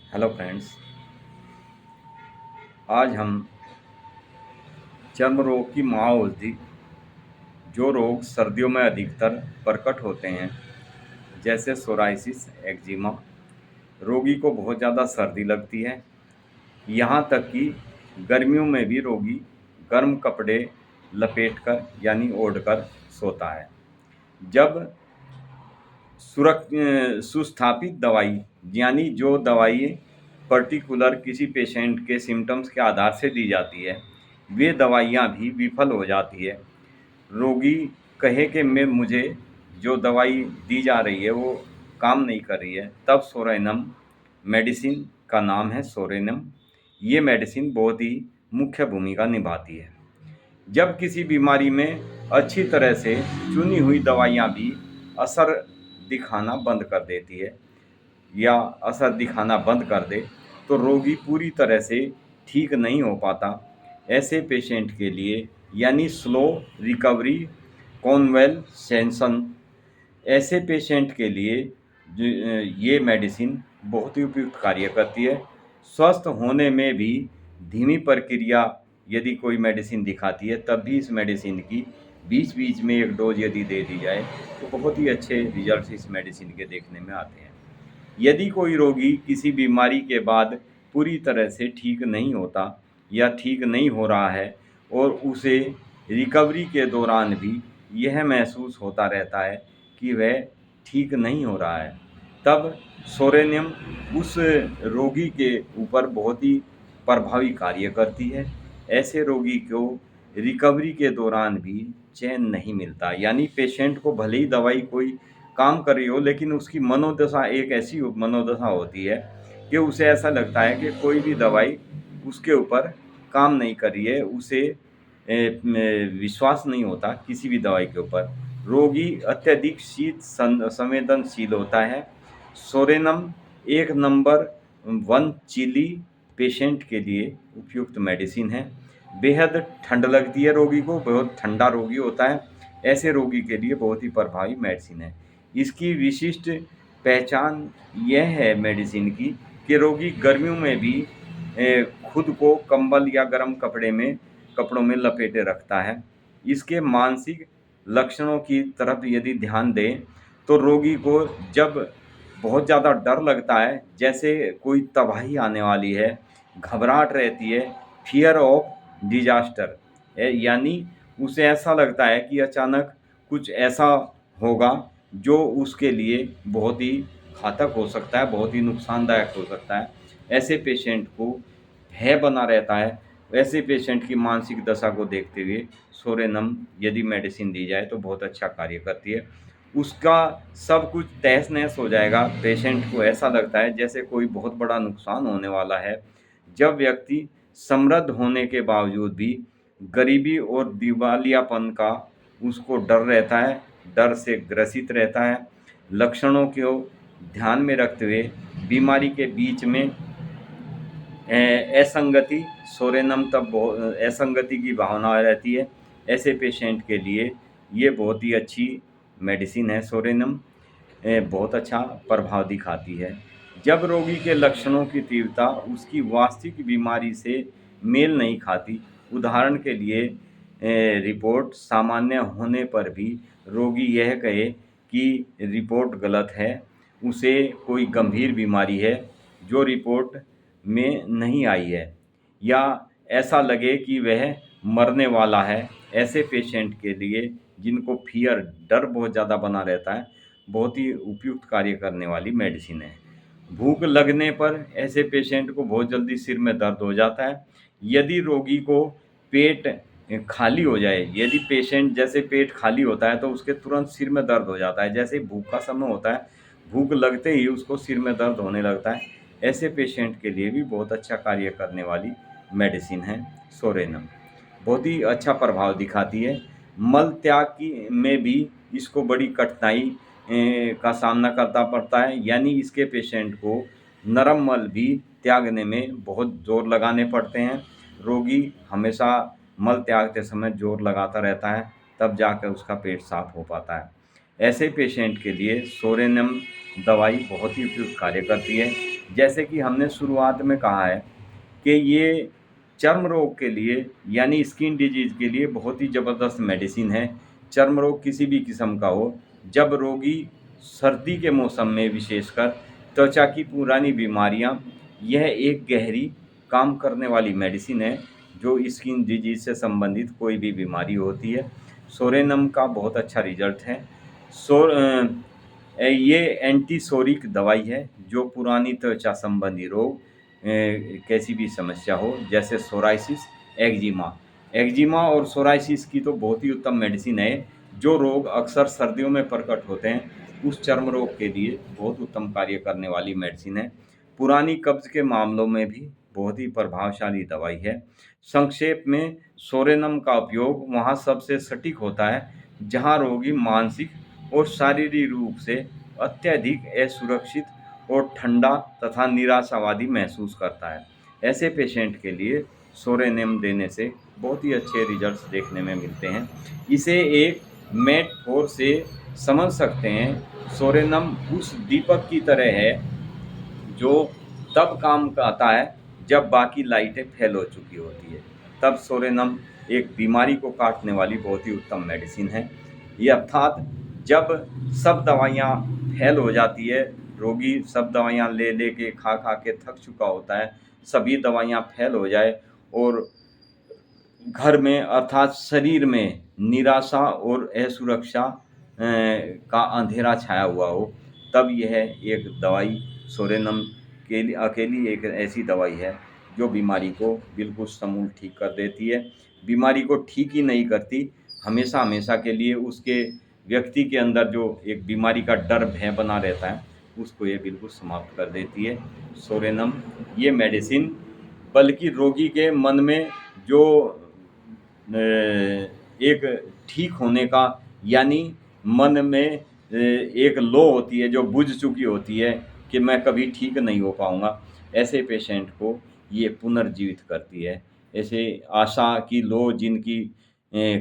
Hello friends. आज हम चर्म रोग की महाऔषधि, जो रोग सर्दियों में अधिकतर प्रकट होते हैं, जैसे सोराइसिस, एक्जिमा। रोगी को बहुत ज़्यादा सर्दी लगती है, यहाँ तक कि गर्मियों में भी रोगी गर्म कपड़े लपेटकर यानी ओढ़कर सोता है। जब सुस्थापित दवाई, यानी जो दवाई पर्टिकुलर किसी पेशेंट के सिम्टम्स के आधार से दी जाती है, वे दवाइयाँ भी विफल हो जाती है। रोगी कहे कि मैं मुझे जो दवाई दी जा रही है वो काम नहीं कर रही है, तब सोरेनम मेडिसिन का नाम है सोरेनम। ये मेडिसिन बहुत ही मुख्य भूमिका निभाती है। जब किसी बीमारी में अच्छी तरह से चुनी हुई दवाइयाँ भी असर दिखाना बंद कर देती है या असर दिखाना बंद कर दे, तो रोगी पूरी तरह से ठीक नहीं हो पाता। ऐसे पेशेंट के लिए, यानी स्लो रिकवरी कॉन्वेलसेशन, ऐसे पेशेंट के लिए ये मेडिसिन बहुत ही उपयुक्त कार्य करती है। स्वस्थ होने में भी धीमी प्रक्रिया यदि कोई मेडिसिन दिखाती है, तब भी इस मेडिसिन की बीच बीच में एक डोज यदि दे दी जाए तो बहुत ही अच्छे रिजल्ट्स इस मेडिसिन के देखने में आते हैं। यदि कोई रोगी किसी बीमारी के बाद पूरी तरह से ठीक नहीं होता या ठीक नहीं हो रहा है और उसे रिकवरी के दौरान भी यह महसूस होता रहता है कि वह ठीक नहीं हो रहा है, तब सोरेनियम उस रोगी के ऊपर बहुत ही प्रभावी कार्य करती है। ऐसे रोगी को रिकवरी के दौरान भी चैन नहीं मिलता, यानी पेशेंट को भले ही दवाई कोई काम कर रही हो, लेकिन उसकी मनोदशा एक ऐसी मनोदशा होती है कि उसे ऐसा लगता है कि कोई भी दवाई उसके ऊपर काम नहीं कर रही है, उसे विश्वास नहीं होता किसी भी दवाई के ऊपर। रोगी अत्यधिक शीत संवेदनशील होता है। सोरेनम एक नंबर 1 चिली पेशेंट के लिए उपयुक्त मेडिसिन है। बेहद ठंड लगती है रोगी को, बहुत ठंडा रोगी होता है, ऐसे रोगी के लिए बहुत ही प्रभावी मेडिसिन है। इसकी विशिष्ट पहचान यह है मेडिसिन की कि रोगी गर्मियों में भी खुद को कंबल या गर्म कपड़ों में लपेटे रखता है। इसके मानसिक लक्षणों की तरफ यदि ध्यान दें, तो रोगी को जब बहुत ज़्यादा डर लगता है, जैसे कोई तबाही आने वाली है, घबराहट रहती है, फियर ऑफ डिजास्टर, यानी उसे ऐसा लगता है कि अचानक कुछ ऐसा होगा जो उसके लिए बहुत ही घातक हो सकता है, बहुत ही नुकसानदायक हो सकता है। ऐसे पेशेंट को भय बना रहता है। वैसे पेशेंट की मानसिक दशा को देखते हुए सोरेनम यदि मेडिसिन दी जाए तो बहुत अच्छा कार्य करती है। उसका सब कुछ तहस-नहस हो जाएगा। पेशेंट को ऐसा लगता है जैसे कोई बहुत बड़ा नुकसान होने वाला है। जब व्यक्ति समृद्ध होने के बावजूद भी गरीबी और दिवालियापन का उसको डर रहता है, डर से ग्रसित रहता है। लक्षणों को ध्यान में रखते हुए बीमारी के बीच में असंगति, सोरेनम तब असंगति की भावना रहती है। ऐसे पेशेंट के लिए ये बहुत ही अच्छी मेडिसिन है सोरेनम, बहुत अच्छा प्रभाव दिखाती है। जब रोगी के लक्षणों की तीव्रता उसकी वास्तविक बीमारी से मेल नहीं खाती, उदाहरण के लिए रिपोर्ट सामान्य होने पर भी रोगी यह कहे कि रिपोर्ट गलत है, उसे कोई गंभीर बीमारी है जो रिपोर्ट में नहीं आई है, या ऐसा लगे कि वह मरने वाला है, ऐसे पेशेंट के लिए जिनको फियर, डर बहुत ज़्यादा बना रहता है, बहुत ही उपयुक्त कार्य करने वाली मेडिसिन है। भूख लगने पर ऐसे पेशेंट को बहुत जल्दी सिर में दर्द हो जाता है। यदि रोगी को पेट खाली हो जाए, यदि पेशेंट जैसे पेट खाली होता है तो उसके तुरंत सिर में दर्द हो जाता है। जैसे ही भूख का समय होता है, भूख लगते ही उसको सिर में दर्द होने लगता है। ऐसे पेशेंट के लिए भी बहुत अच्छा कार्य करने वाली मेडिसिन है सोरेनम। बहुत ही अच्छा प्रभाव दिखाती है। मल त्याग की में भी इसको बड़ी कठिनाई का सामना करना पड़ता है, यानी इसके पेशेंट को नरम मल भी त्यागने में बहुत ज़ोर लगाने पड़ते हैं। रोगी हमेशा मल त्यागते समय ज़ोर लगाता रहता है, तब जाकर उसका पेट साफ हो पाता है। ऐसे पेशेंट के लिए सोरेनम दवाई बहुत ही उपयुक्त कार्य करती है। जैसे कि हमने शुरुआत में कहा है कि ये चर्म रोग के लिए यानी स्किन डिजीज के लिए बहुत ही ज़बरदस्त मेडिसिन है। चर्म रोग किसी भी किस्म का हो, जब रोगी सर्दी के मौसम में विशेषकर त्वचा की पुरानी बीमारियां, यह एक गहरी काम करने वाली मेडिसिन है। जो स्किन डिजीज से संबंधित कोई भी बीमारी होती है, सोरेनम का बहुत अच्छा रिजल्ट है। ये एंटीसोरिक दवाई है जो पुरानी त्वचा संबंधी रोग, कैसी भी समस्या हो जैसे सोराइसिस, एक्जिमा और सोराइसिस की तो बहुत ही उत्तम मेडिसिन है। जो रोग अक्सर सर्दियों में प्रकट होते हैं, उस चर्म रोग के लिए बहुत उत्तम कार्य करने वाली मेडिसिन है। पुरानी कब्ज के मामलों में भी बहुत ही प्रभावशाली दवाई है। संक्षेप में, सोरेनम का उपयोग वहाँ सबसे सटीक होता है जहाँ रोगी मानसिक और शारीरिक रूप से अत्यधिक असुरक्षित और ठंडा तथा निराशावादी महसूस करता है। ऐसे पेशेंट के लिए सोरेनियम देने से बहुत ही अच्छे रिजल्ट्स देखने में मिलते हैं। इसे एक मेटाफोर से समझ सकते हैं। सोरेनम उस दीपक की तरह है जो तब काम आता है जब बाकी लाइटें फेल हो चुकी होती है। तब सोरेनम एक बीमारी को काटने वाली बहुत ही उत्तम मेडिसिन है। ये अर्थात जब सब दवाइयाँ फेल हो जाती है, रोगी सब दवाइयाँ ले ले के खा खा के थक चुका होता है, सभी दवाइयाँ फेल हो जाए और घर में अर्थात शरीर में निराशा और असुरक्षा का अंधेरा छाया हुआ हो, तब यह एक दवाई सोरेनम के लिए अकेली एक ऐसी दवाई है जो बीमारी को बिल्कुल समूल ठीक कर देती है। बीमारी को ठीक ही नहीं करती, हमेशा हमेशा के लिए उसके व्यक्ति के अंदर जो एक बीमारी का डर भय बना रहता है, उसको ये बिल्कुल समाप्त कर देती है। सोरेनम ये मेडिसिन बल्कि रोगी के मन में जो एक ठीक होने का यानी मन में एक लो होती है जो बुझ चुकी होती है कि मैं कभी ठीक नहीं हो पाऊँगा, ऐसे पेशेंट को ये पुनर्जीवित करती है। ऐसे आशा की लो जिनकी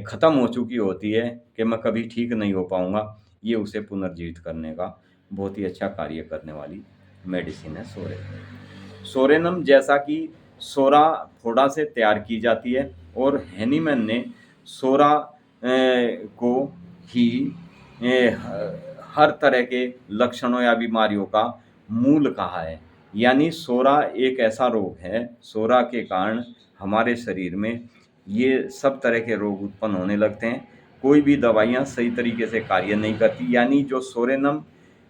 ख़त्म हो चुकी होती है कि मैं कभी ठीक नहीं हो पाऊँगा, ये उसे पुनर्जीवित करने का बहुत ही अच्छा कार्य करने वाली मेडिसिन है सोरेनम। सोरेनम जैसा कि सोरा फोड़ा से तैयार की जाती है और हैनीमैन ने सोरा को ही हर तरह के लक्षणों या बीमारियों का मूल कहा है। यानी सोरा एक ऐसा रोग है, सोरा के कारण हमारे शरीर में ये सब तरह के रोग उत्पन्न होने लगते हैं। कोई भी दवाइयाँ सही तरीके से कार्य नहीं करती, यानी जो सोरेनम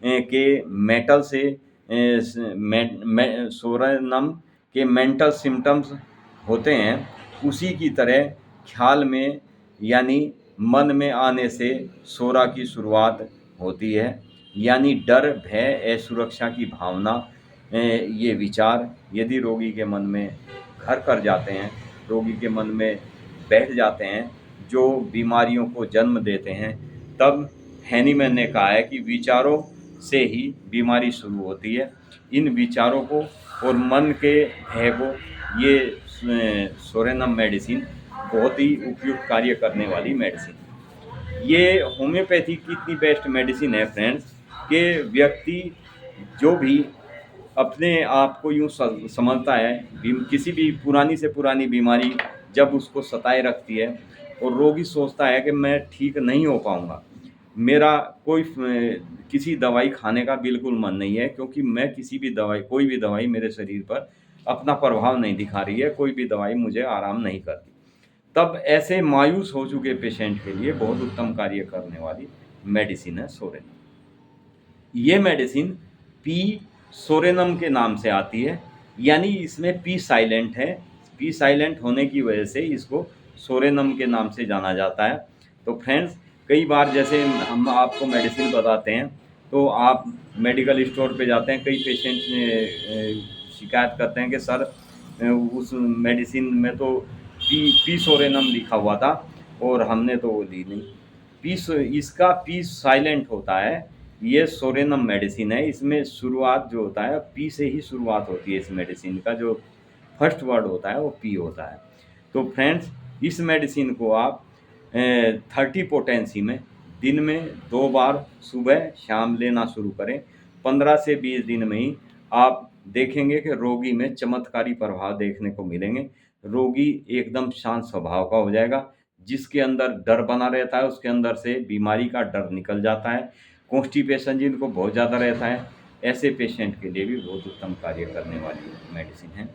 के मेटल से सोरेनम के मेंटल सिम्टम्स होते हैं, उसी की तरह ख्याल में यानी मन में आने से सोरा की शुरुआत होती है। यानी डर, भय, असुरक्षा की भावना, ये विचार यदि रोगी के मन में घर कर जाते हैं, रोगी के मन में बैठ जाते हैं, जो बीमारियों को जन्म देते हैं, तब हैनीमैन ने कहा है कि विचारों से ही बीमारी शुरू होती है। इन विचारों को और मन के भय को ये सोरेनम मेडिसिन बहुत ही उपयुक्त कार्य करने वाली मेडिसिन। ये होम्योपैथी की इतनी बेस्ट मेडिसिन है फ्रेंड्स कि व्यक्ति जो भी अपने आप को यूँ समझता है, किसी भी पुरानी से पुरानी बीमारी जब उसको सताए रखती है और रोगी सोचता है कि मैं ठीक नहीं हो पाऊँगा, मेरा किसी दवाई खाने का बिल्कुल मन नहीं है, क्योंकि मैं कोई भी दवाई मेरे शरीर पर अपना प्रभाव नहीं दिखा रही है, कोई भी दवाई मुझे आराम नहीं करती। तब ऐसे मायूस हो चुके पेशेंट के लिए बहुत उत्तम कार्य करने वाली मेडिसिन है सोरेनम। ये मेडिसिन पी सोरेनम के नाम से आती है, यानी इसमें पी साइलेंट है। पी साइलेंट होने की वजह से इसको सोरेनम के नाम से जाना जाता है। तो फ्रेंड्स, कई बार जैसे हम आपको मेडिसिन बताते हैं, तो आप मेडिकल स्टोर पे जाते हैं, कई पेशेंट शिकायत करते हैं कि सर उस मेडिसिन में तो पी सोरेनम लिखा हुआ था और हमने तो वो ली नहीं। इसका पी साइलेंट होता है। ये सोरेनम मेडिसिन है, इसमें शुरुआत जो होता है पी से ही शुरुआत होती है। इस मेडिसिन का जो फर्स्ट वर्ड होता है वो पी होता है। तो फ्रेंड्स, इस मेडिसिन को आप 30 पोटेंसी में दिन में 2 बार सुबह शाम लेना शुरू करें। 15 से 20 दिन में ही आप देखेंगे कि रोगी में चमत्कारी प्रभाव देखने को मिलेंगे। रोगी एकदम शांत स्वभाव का हो जाएगा, जिसके अंदर डर बना रहता है, उसके अंदर से बीमारी का डर निकल जाता है। कॉन्स्टिपेशन जिनको बहुत ज़्यादा रहता है, ऐसे पेशेंट के लिए भी बहुत उत्तम कार्य करने वाली मेडिसिन है।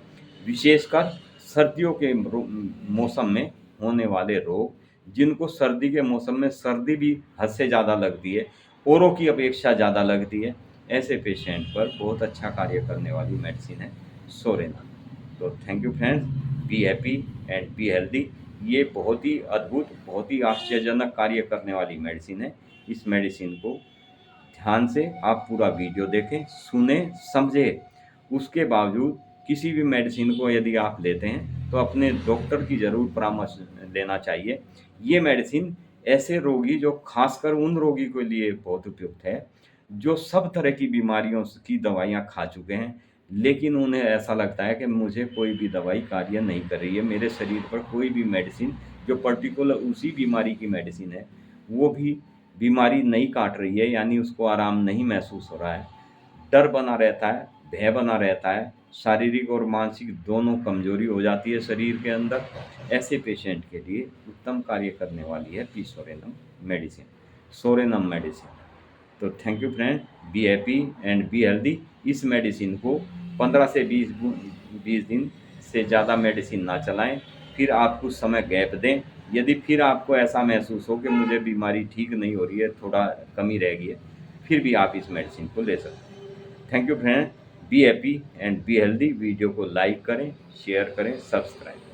विशेषकर सर्दियों के मौसम में होने वाले रोग, जिनको सर्दी के मौसम में सर्दी भी हद से ज़्यादा लगती है, औरों की अपेक्षा ज़्यादा लगती है, ऐसे पेशेंट पर बहुत अच्छा कार्य करने वाली मेडिसिन है सोरेना। तो thank you friends, be happy and be healthy. ये बहुत ही अद्भुत, बहुत ही आश्चर्यजनक कार्य करने वाली मेडिसिन है। इस मेडिसिन को ध्यान से आप पूरा वीडियो देखें, सुने, समझे। उसके बावजूद किसी भी मेडिसिन को यदि आप लेते हैं तो अपने डॉक्टर की ज़रूर परामर्श लेना चाहिए। ये मेडिसिन ऐसे रोगी, जो खासकर उन रोगी के लिए बहुत उपयुक्त है जो सब तरह की बीमारियों की दवाइयाँ खा चुके हैं, लेकिन उन्हें ऐसा लगता है कि मुझे कोई भी दवाई कार्य नहीं कर रही है, मेरे शरीर पर कोई भी मेडिसिन जो पर्टिकुलर उसी बीमारी की मेडिसिन है, वो भी बीमारी नहीं काट रही है, यानी उसको आराम नहीं महसूस हो रहा है। डर बना रहता है, भय बना रहता है, शारीरिक और मानसिक दोनों कमज़ोरी हो जाती है शरीर के अंदर। ऐसे पेशेंट के लिए उत्तम कार्य करने वाली है पी सोरेनम मेडिसिन, सोरेनम मेडिसिन। तो thank you friend, be happy and be healthy. इस मेडिसिन को 15 से 20 दिन से ज़्यादा मेडिसिन ना चलाएं, फिर आप कुछ समय गैप दें। यदि फिर आपको ऐसा महसूस हो कि मुझे बीमारी ठीक नहीं हो रही है, थोड़ा कमी रह गई है, फिर भी आप इस मेडिसिन को ले सकते हैं। Thank you friend, be happy and be healthy. Video को लाइक करें, शेयर करें, सब्सक्राइब करें।